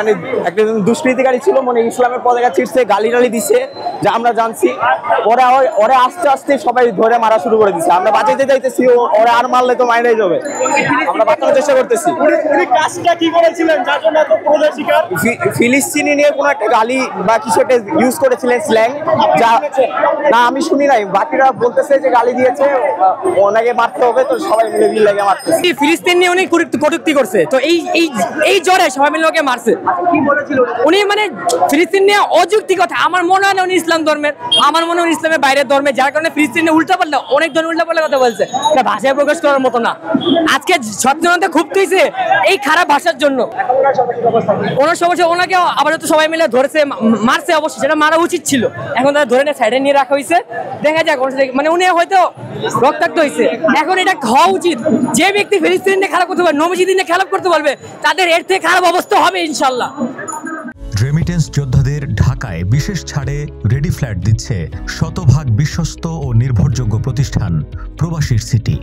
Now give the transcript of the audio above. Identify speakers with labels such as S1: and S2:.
S1: মানে একটা দুষ্কৃতিকারী ছিল, মানে ইসলামের পতাকা ছিঁড়ছে, গালি টালি দিছে, যা আমরা জানছি। ওরা আস্তে আস্তে সবাই ধরে মারা শুরু করে দিচ্ছে। আমরা বাঁচাইতে যাইতেছি, ওরা আর মারলে তো মাইরাই যাবে। আমরা বাঁচানোর চেষ্টা করতেছি।
S2: কাজটা কি করেছিলেন যার জন্য এত ক্রোধের শিকার?
S1: ফিলিস্তিনি নিয়ে কোনো একটা গালি বা কিছু একটা ইউজ করেছিলেন, স্ল্যাং, যা না আমি শুনি নাই। বাকিরা বলতেছে যে গালি দিয়েছে, ওনাকে মারতে হবে, তো সবাই মিলে লাগে মারতেছে।
S3: ফিলিস্তিন নিয়ে উনি কটূক্তি করছে, তো এই জ্বরে সবাই মিলে ওকে মারছে। উনি মানে ফিলিস্তিন নিয়ে অযৌক্তিক কথা। আমার মনে হয় না উনি ইসলাম ধর্মের, আমার মনে হয় ইসলামের বাইরের ধর্মে, যার কারণে ফিলিস্তিন নিয়ে উল্টাপাল্টা অনেক ধরনের উল্টাপাল্টা কথা বলছে। এটা ভাষায় প্রকাশ করার মতো না। আজকে সবজনতে খুব তুইছে এই খারাপ ভাষার জন্য। ওনার সমস্যা, ওনাকে আপাতত সবাই মিলে ধরেছে, মারছে, অবশ্যই সেটা মারা উচিত ছিল। এখন তারা ধরে সাইডে নিয়ে রাখা হয়েছে, দেখা যাক। মানে উনি হয়তো রক্তাক্ত হয়েছে, এখন এটা হওয়া উচিত। যে ব্যক্তি ফিলিস্তিন নিয়ে খারাপ করতে পারবে, নবীজি নিয়ে খারাপ করতে পারবে, তাদের এর থেকে খারাপ অবস্থা হবে ইনশাল্লাহ।
S4: রেমিটেন্স যোদ্ধাদের ঢাকায় বিশেষ ছাড়ে রেডি ফ্ল্যাট দিচ্ছে শতভাগ বিশ্বস্ত ও নির্ভরযোগ্য প্রতিষ্ঠান প্রবাসীর সিটি।